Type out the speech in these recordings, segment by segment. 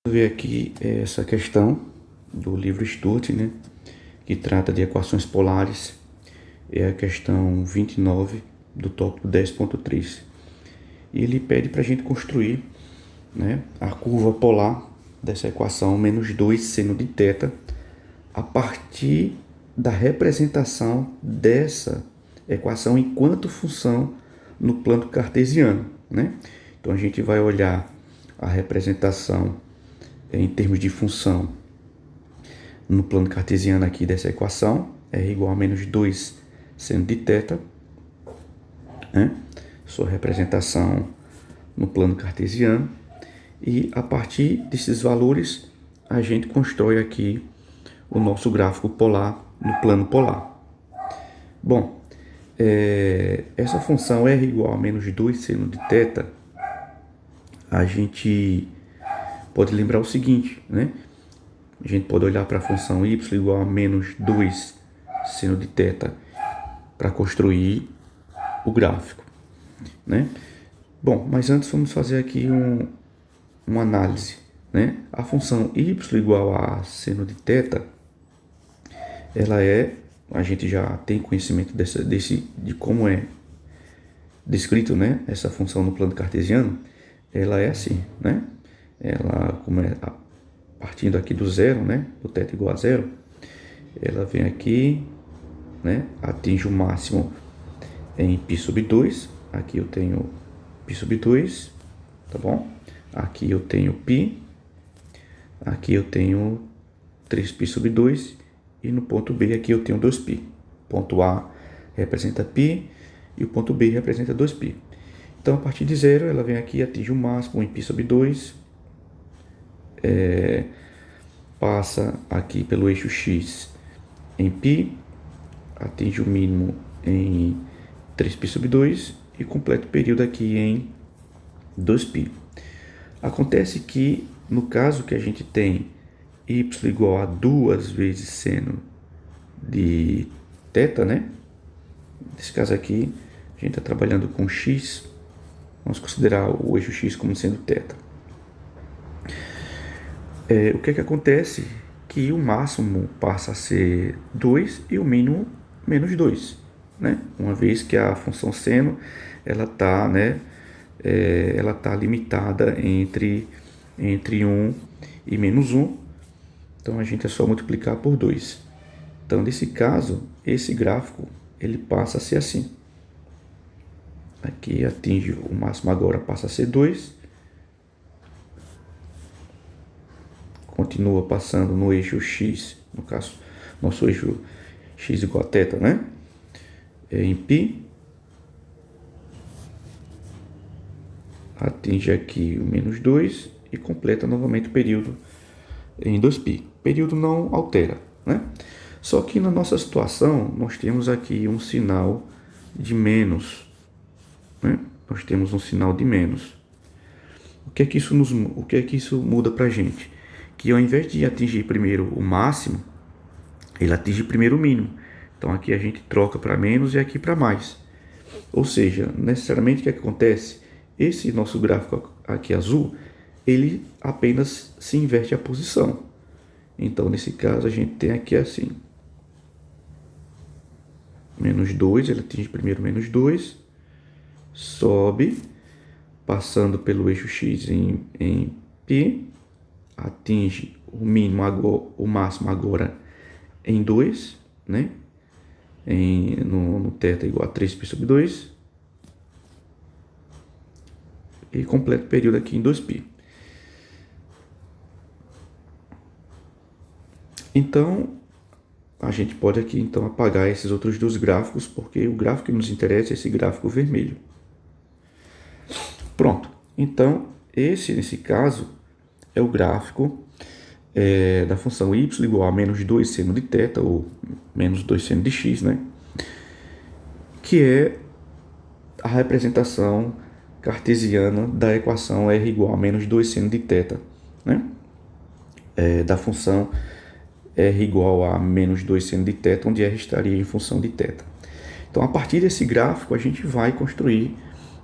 Ver aqui essa questão do livro Sturt, né, que trata de equações polares, é a questão 29 do tópico 10.3. E ele pede para a gente construir, né, a curva polar dessa equação menos 2 seno de θ a partir da representação dessa equação enquanto função no plano cartesiano, né? Então a gente vai olhar a representação em termos de função no plano cartesiano aqui dessa equação, r igual a menos 2 seno de θ, né? Sua representação no plano cartesiano, e a partir desses valores a gente constrói aqui o nosso gráfico polar no plano polar. Bom, essa função r igual a menos 2 seno de θ, a gente pode lembrar o seguinte, né? A gente pode olhar para a função y igual a menos 2 seno de θ para construir o gráfico, né? Bom, mas antes vamos fazer aqui uma análise, né? A função y igual a seno de θ, a gente já tem conhecimento de como é descrito, né, essa função no plano cartesiano. Ela é assim, né? Ela, como é partindo aqui do zero, né, do θ igual a zero, ela vem aqui, né, atinge o máximo em π sobre 2. Aqui eu tenho π sobre 2, tá bom? Aqui eu tenho π, aqui eu tenho 3π sobre 2, e no ponto B aqui eu tenho 2π. O ponto A representa π e o ponto B representa 2π. Então, a partir de zero, ela vem aqui, atinge o máximo em π sobre 2, passa aqui pelo eixo x em π, atinge o mínimo em 3π sobre 2 e completa o período aqui em 2π. Acontece que, no caso que a gente tem y igual a 2 vezes seno de θ, né? Nesse caso aqui, a gente está trabalhando com x, vamos considerar o eixo x como sendo θ. O que acontece? Que o máximo passa a ser 2 e o mínimo menos 2, né? Uma vez que a função seno ela está, né, ela tá limitada entre 1 e menos 1, então a gente é só multiplicar por 2. Então, nesse caso, esse gráfico ele passa a ser assim. Aqui atinge o máximo, agora passa a ser 2. Continua passando no eixo x, no caso, nosso eixo x igual a θ, né? Em π. Atinge aqui o menos 2 e completa novamente o período em 2π. O período não altera, né? Só que na nossa situação, nós temos aqui um sinal de menos, né? Nós temos um sinal de menos. O que é que isso muda para a gente? Que ao invés de atingir primeiro o máximo, ele atinge primeiro o mínimo. Então aqui a gente troca para menos e aqui para mais. Ou seja, necessariamente o que acontece? Esse nosso gráfico aqui azul, ele apenas se inverte a posição. Então nesse caso a gente tem aqui assim, menos 2, ele atinge primeiro menos 2, sobe, passando pelo eixo x em π, atinge o mínimo agora, o máximo agora em 2, né? No θ igual a 3π sobre 2, e completa o período aqui em 2π. Então, a gente pode aqui então apagar esses outros dois gráficos, porque o gráfico que nos interessa é esse gráfico vermelho. Pronto. Então, nesse caso, é o gráfico da função y igual a menos 2 seno de θ, ou menos 2 seno de x, né? Que é a representação cartesiana da equação r igual a menos 2 seno de θ, né? Da função r igual a menos 2 seno de θ, onde r estaria em função de θ. Então, a partir desse gráfico, a gente vai construir,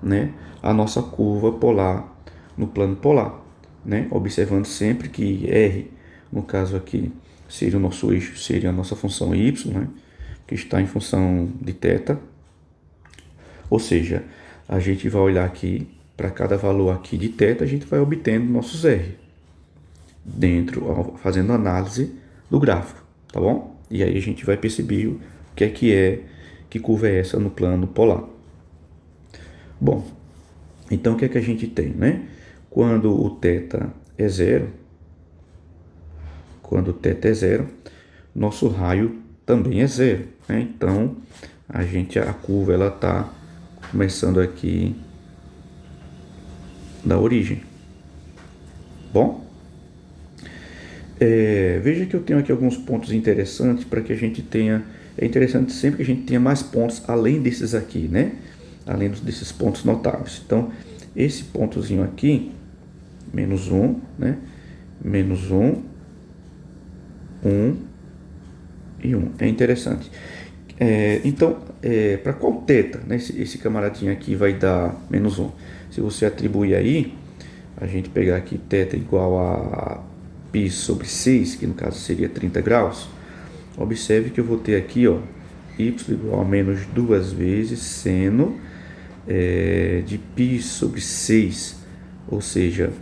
né, a nossa curva polar no plano polar. né? Observando sempre que R, no caso aqui, seria o nosso eixo, seria a nossa função y, né? Que está em função de θ. Ou seja, a gente vai olhar aqui, para cada valor aqui de θ, a gente vai obtendo nossos R, fazendo análise do gráfico, tá bom? E aí a gente vai perceber o que curva é essa no plano polar. Bom, então o que é que a gente tem, né? Quando o θ é zero, nosso raio também é zero, né? Então a curva ela está começando aqui da origem. Bom, veja que eu tenho aqui alguns pontos interessantes para que a gente tenha. É interessante sempre que a gente tenha mais pontos além desses aqui, né? Além desses pontos notáveis. Então, esse pontozinho aqui, menos 1, né? Menos 1, 1 e 1. É interessante. Então, para qual θ, né? Esse camaradinho aqui vai dar menos 1. Se você atribuir aí, a gente pegar aqui θ igual a π sobre 6, que no caso seria 30 graus, observe que eu vou ter aqui, ó, y igual a menos 2 vezes seno de π sobre 6, ou seja,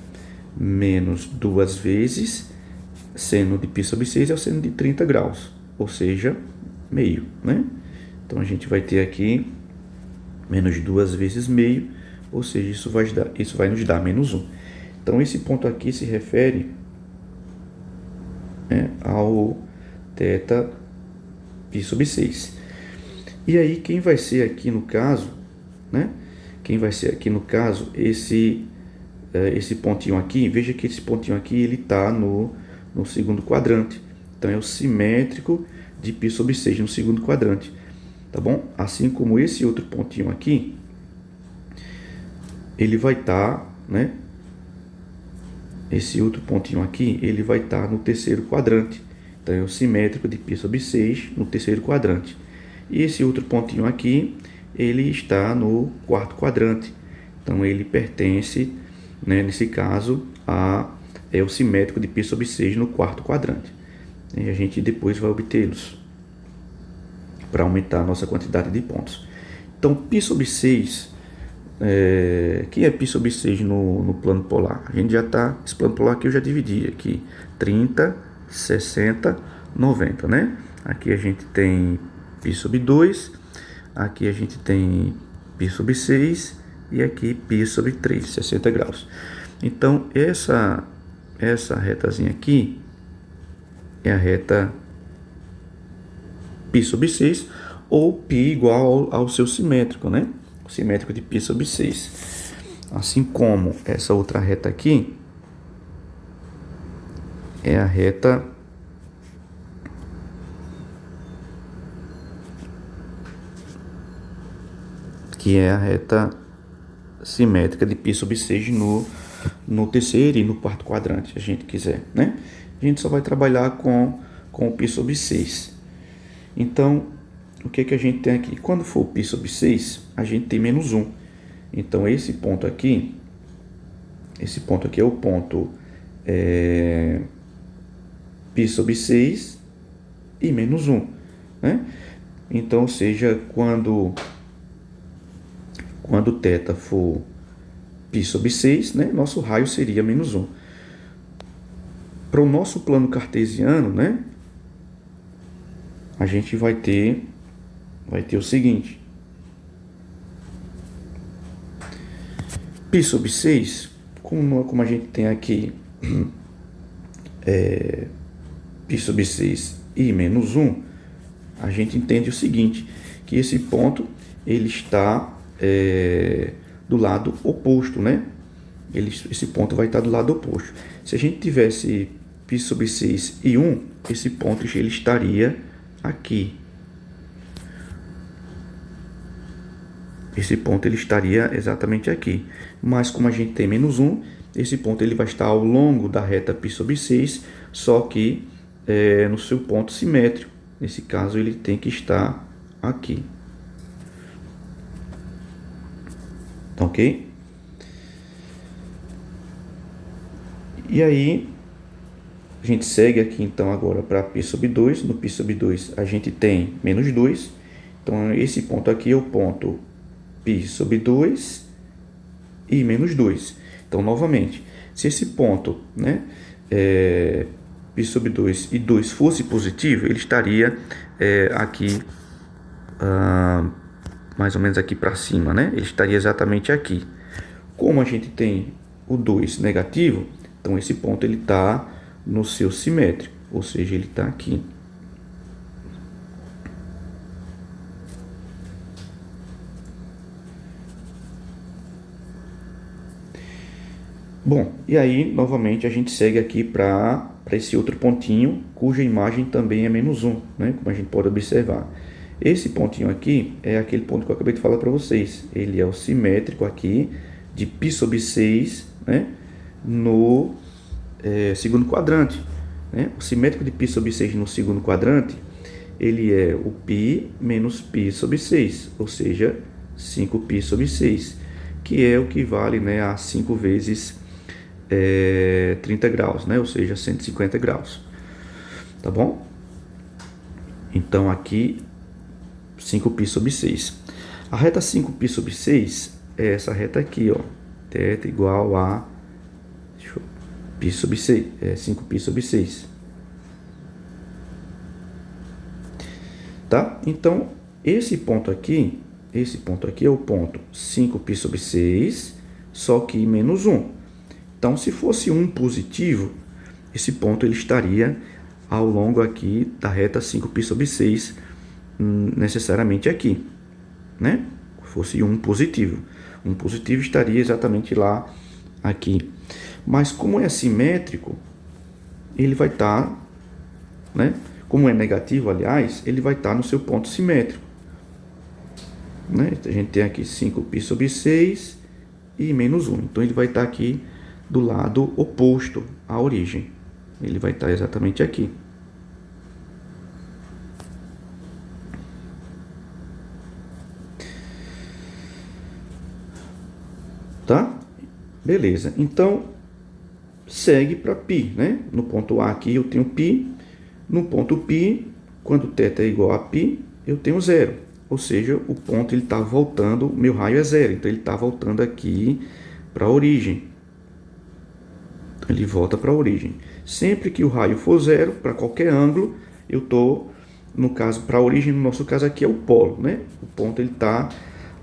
menos 2 vezes seno de π sobre 6 é o seno de 30 graus, ou seja, meio, né? Então a gente vai ter aqui menos 2 vezes meio, ou seja, isso vai nos dar menos 1. Então esse ponto aqui se refere ao θ π sobre 6. E aí quem vai ser aqui no caso, né? Quem vai ser aqui no caso esse pontinho aqui? Veja que esse pontinho aqui ele está no segundo quadrante. Então é o simétrico de π sobre 6 no segundo quadrante, tá bom? Assim como esse outro pontinho aqui, ele vai estar, né? Esse outro pontinho aqui, ele vai estar no terceiro quadrante. Então é o simétrico de π sobre 6 no terceiro quadrante. E esse outro pontinho aqui, ele está no quarto quadrante. Então ele pertence, né, nesse caso, é o simétrico de π sobre 6 no quarto quadrante. E a gente depois vai obtê-los para aumentar a nossa quantidade de pontos. Então π sobre 6, que é π sobre 6 no plano polar? A gente já está, esse plano polar aqui eu já dividi aqui, 30, 60, 90, né? Aqui a gente tem π sobre 2, aqui a gente tem π sobre 6 e aqui π sobre 3, 60 graus. Então essa retazinha aqui é a reta π sobre 6, ou π igual ao seu simétrico, né? O simétrico de π sobre 6. Assim como essa outra reta aqui é a reta simétrica de π sobre 6 no terceiro e no quarto quadrante, se a gente quiser, né? A gente só vai trabalhar com o π sobre 6. Então, o que a gente tem aqui? Quando for π sobre 6, a gente tem menos 1. Então, esse ponto aqui é o ponto π sobre 6 e menos 1, né? Então, ou seja, quando θ for π sobre 6, né, nosso raio seria menos 1. Para o nosso plano cartesiano, né, a gente vai ter o seguinte: π sobre 6, como a gente tem aqui π sobre 6 e menos 1, a gente entende o seguinte, que esse ponto ele está do lado oposto, né? Esse ponto vai estar do lado oposto. Se a gente tivesse π sobre 6 e 1, esse ponto ele estaria aqui. Esse ponto ele estaria exatamente aqui. Mas como a gente tem menos 1, esse ponto ele vai estar ao longo da reta π sobre 6, só que no seu ponto simétrico. Nesse caso ele tem que estar aqui. Ok? E aí, a gente segue aqui então agora para π sobre 2. No π sobre 2 a gente tem menos 2. Então, esse ponto aqui é o ponto π sobre 2 e menos 2. Então, novamente, se esse ponto, né, π sobre 2 e 2 fosse positivo, ele estaria aqui, mais ou menos aqui para cima, né? Ele estaria exatamente aqui. Como a gente tem o 2 negativo, então esse ponto ele está no seu simétrico, ou seja, ele está aqui. Bom, e aí novamente a gente segue aqui para esse outro pontinho, cuja imagem também é menos 1, né? Como a gente pode observar. Esse pontinho aqui é aquele ponto que eu acabei de falar para vocês. Ele é o simétrico aqui de π sobre 6, né? No segundo quadrante. Né? O simétrico de π sobre 6 no segundo quadrante, ele é o π menos π sobre 6, ou seja, 5π sobre 6, que é o que vale, né, a 5 vezes 30 graus, né? Ou seja, 150 graus. Tá bom? Então aqui 5π sobre 6. A reta 5π sobre 6 é essa reta aqui, ó. Θ igual a π sobre 6, 5π sobre 6. Tá? Então, esse ponto aqui é o ponto 5π sobre 6, só que menos 1. Então, se fosse 1 positivo, esse ponto ele estaria ao longo aqui da reta 5π sobre 6, necessariamente aqui, né? Se fosse 1 positivo. 1 positivo estaria exatamente lá, aqui. Mas como é simétrico, ele vai estar, né? Como é negativo, aliás, ele vai estar no seu ponto simétrico. Né? A gente tem aqui 5π sobre 6 e menos 1. Então, ele vai estar aqui do lado oposto à origem. Ele vai estar exatamente aqui. Tá? Beleza. Então, segue para π, né? No ponto A aqui eu tenho π. No ponto π, quando θ é igual a π, eu tenho 0. Ou seja, o ponto ele está voltando, meu raio é 0. Então, ele está voltando aqui para a origem. Ele volta para a origem. Sempre que o raio for 0, para qualquer ângulo, eu estou, no caso, para a origem, no nosso caso aqui é o polo, né? O ponto ele está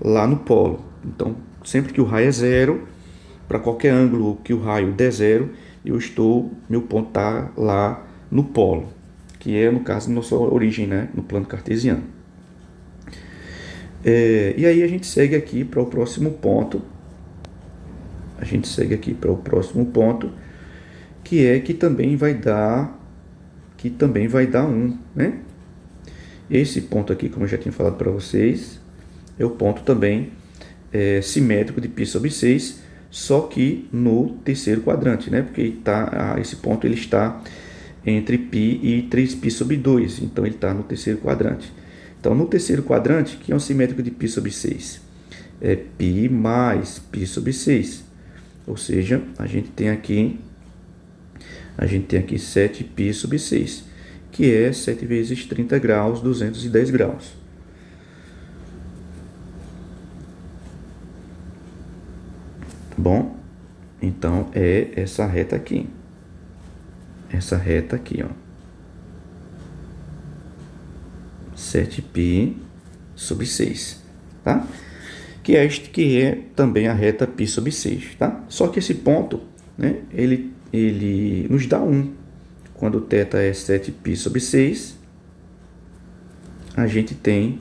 lá no polo. Então, sempre que o raio é 0, para qualquer ângulo que o raio der 0, meu ponto está lá no polo, que é, no caso, nossa origem, né? No plano cartesiano. E aí a gente segue aqui para o próximo ponto. Que também vai dar 1, né? Esse ponto aqui, como eu já tinha falado para vocês, é o ponto também simétrico de π sobre 6, só que no terceiro quadrante, né? Porque esse ponto ele está entre π e 3π sobre 2, então ele está no terceiro quadrante. Então, no terceiro quadrante, que é o simétrico de π sobre 6? É π mais π sobre 6. Ou seja, a gente tem aqui 7π sobre 6, que é 7 vezes 30 graus, 210 graus. Tá bom? Então, é essa reta aqui. Ó. 7π sobre 6, tá? Que é também a reta π sobre 6, tá? Só que esse ponto, né, ele nos dá 1. Quando θ é 7π sobre 6, a gente tem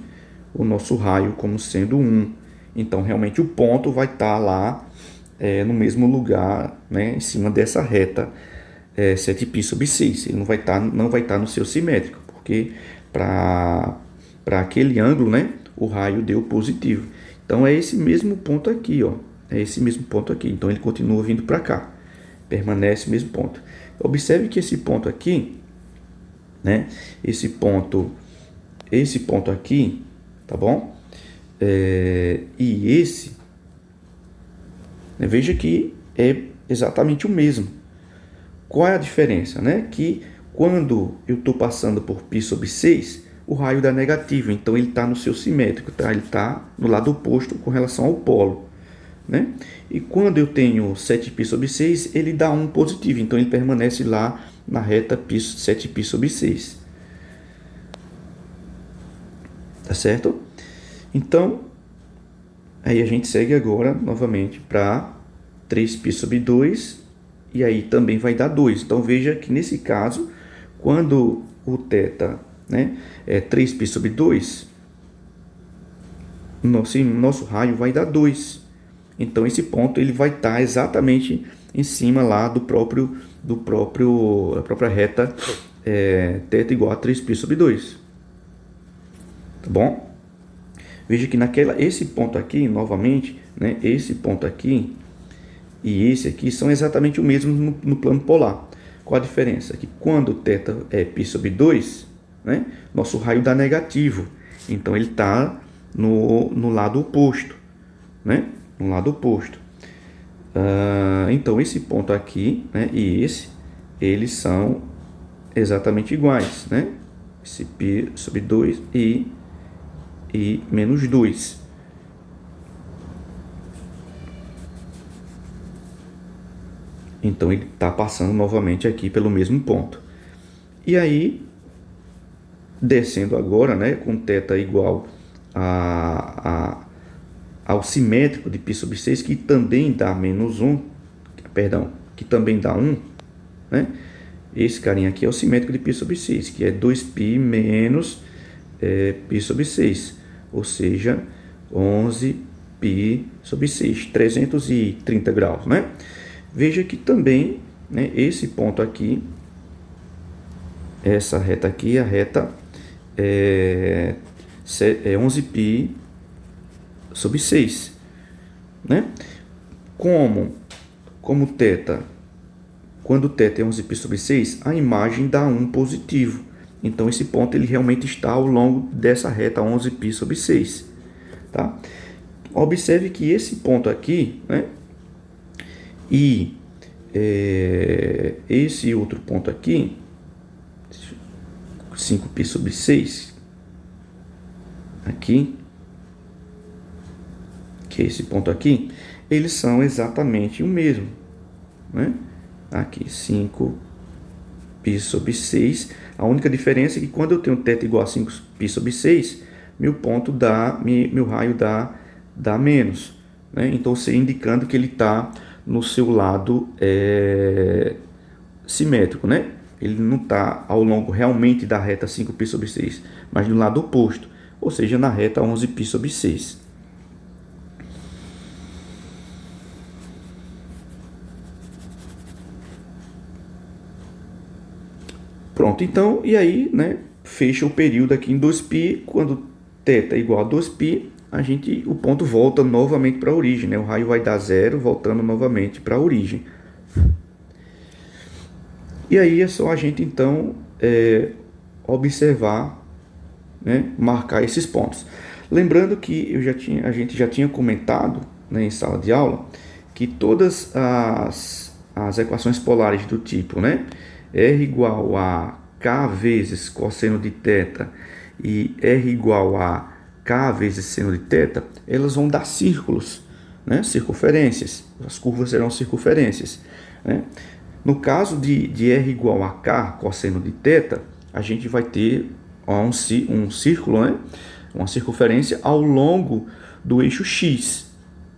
o nosso raio como sendo 1. Então, realmente, o ponto vai estar lá no mesmo lugar, né, em cima dessa reta 7π sobre 6. Ele não vai estar no seu simétrico, porque para aquele ângulo, né, o raio deu positivo. Então, é esse mesmo ponto aqui, ó. Então, ele continua vindo para cá. Permanece o mesmo ponto. Observe que esse ponto aqui, né? Esse ponto aqui, tá bom? E esse, né, veja que é exatamente o mesmo. Qual é a diferença? Né? Que quando eu estou passando por π sobre 6, o raio dá negativo, então ele está no seu simétrico, tá? Ele está no lado oposto com relação ao polo. Né? E quando eu tenho 7π sobre 6, ele dá 1 positivo, então ele permanece lá na reta 7π sobre 6. Tá certo? Então, aí a gente segue agora novamente para 3π sobre 2, e aí também vai dar 2. Então veja que nesse caso, quando o θ, né, é 3π sobre 2, nosso raio vai dar 2. Então esse ponto ele vai estar exatamente em cima lá a própria reta θ igual a 3π sobre 2. Tá bom? Veja que esse ponto aqui, novamente, né, esse ponto aqui e esse aqui são exatamente o mesmo no plano polar. Qual a diferença? Que quando θ é π sobre 2, né, nosso raio dá negativo. Então ele está no lado oposto. Né? No lado oposto. Então esse ponto aqui, né, e esse, eles são exatamente iguais. Né? Esse π sobre 2 e menos 2. Então ele está passando novamente aqui pelo mesmo ponto. E aí, descendo agora, né, com θ igual ao simétrico de π sobre 6, que também dá menos 1, perdão, que também dá 1, né? Esse carinha aqui é o simétrico de π sobre 6, que é 2π menos π sobre 6, ou seja, 11π sobre 6, 330 graus, né? Veja que também, né, esse ponto aqui, essa reta aqui, a reta é 11π sobre 6, né? Como θ, quando θ é 11π sobre 6, a imagem dá 1 positivo. Então esse ponto ele realmente está ao longo dessa reta 11π sobre 6, tá? Observe que esse ponto aqui, né, e esse outro ponto aqui, 5π sobre 6, aqui, que é esse ponto aqui, eles são exatamente o mesmo, né? Aqui, 5π sobre 6. A única diferença é que quando eu tenho θ igual a 5π sobre 6, meu raio dá menos, né? Então, você indicando que ele está no seu lado simétrico, né? Ele não está ao longo realmente da reta 5π sobre 6, mas no lado oposto, ou seja, na reta 11π sobre 6. Pronto, então, e aí, né, fecha o período aqui em 2π, quando θ é igual a 2π, o ponto volta novamente para a origem, né? O raio vai dar 0, voltando novamente para a origem. E aí é só a gente, então, observar, né, marcar esses pontos. Lembrando que a gente já tinha comentado, né, em sala de aula, que todas as equações polares do tipo, né, R igual a K vezes cosseno de θ e R igual a K vezes seno de θ, elas vão dar círculos, né, circunferências. As curvas serão circunferências, né? No caso de R igual a K cosseno de θ, a gente vai ter um círculo, né, uma circunferência ao longo do eixo X,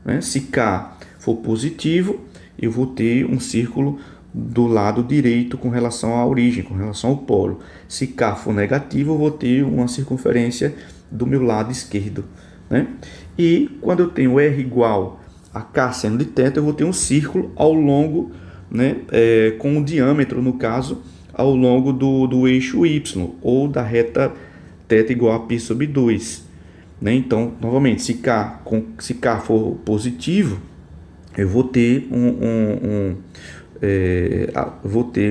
né? Se K for positivo, eu vou ter um círculo do lado direito com relação à origem, com relação ao polo. Se K for negativo, eu vou ter uma circunferência do meu lado esquerdo, né? E quando eu tenho R igual a K seno de θ, eu vou ter um círculo ao longo, né, com um diâmetro, no caso, ao longo do eixo Y, ou da reta θ igual a π sobre 2. Né? Então, novamente, se K for positivo, eu vou ter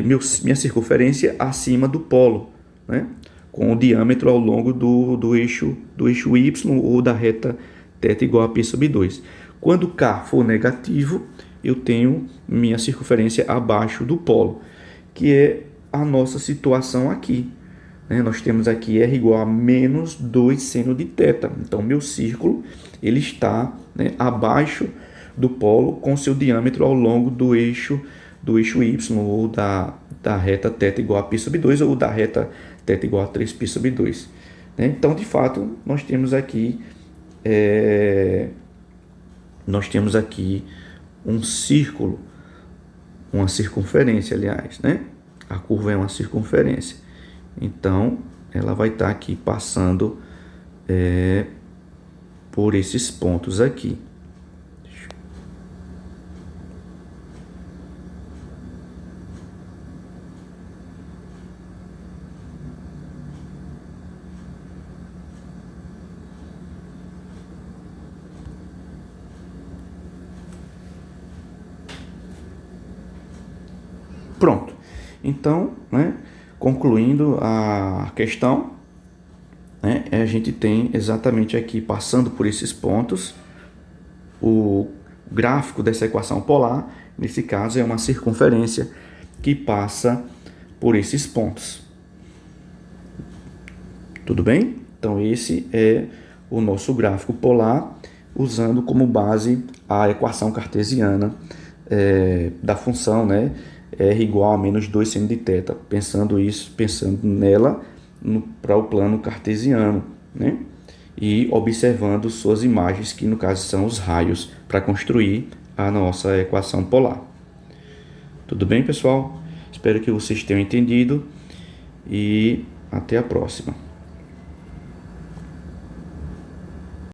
minha circunferência acima do polo, né? Com o diâmetro ao longo do eixo Y, ou da reta θ igual a π sobre 2. Quando K for negativo, eu tenho minha circunferência abaixo do polo. que é a nossa situação aqui. Nós temos aqui R igual a menos 2 seno de θ. Então, meu círculo ele está, abaixo do polo com seu diâmetro ao longo do eixo Y, ou da reta θ igual a π sobre 2, ou da reta θ igual a 3π sobre 2. Então, de fato, nós temos aqui um círculo, uma circunferência, aliás, A curva é uma circunferência. Então, ela vai estar aqui passando por esses pontos aqui. Pronto. Então, concluindo a questão, a gente tem exatamente aqui, passando por esses pontos, o gráfico dessa equação polar. Nesse caso, é uma circunferência que passa por esses pontos. Tudo bem? Então, esse é o nosso gráfico polar, usando como base a equação cartesiana da função, R igual a menos 2 seno de θ, pensando nela para o plano cartesiano, e observando suas imagens, que no caso são os raios, para construir a nossa equação polar. Tudo bem, pessoal? Espero que vocês tenham entendido e até a próxima.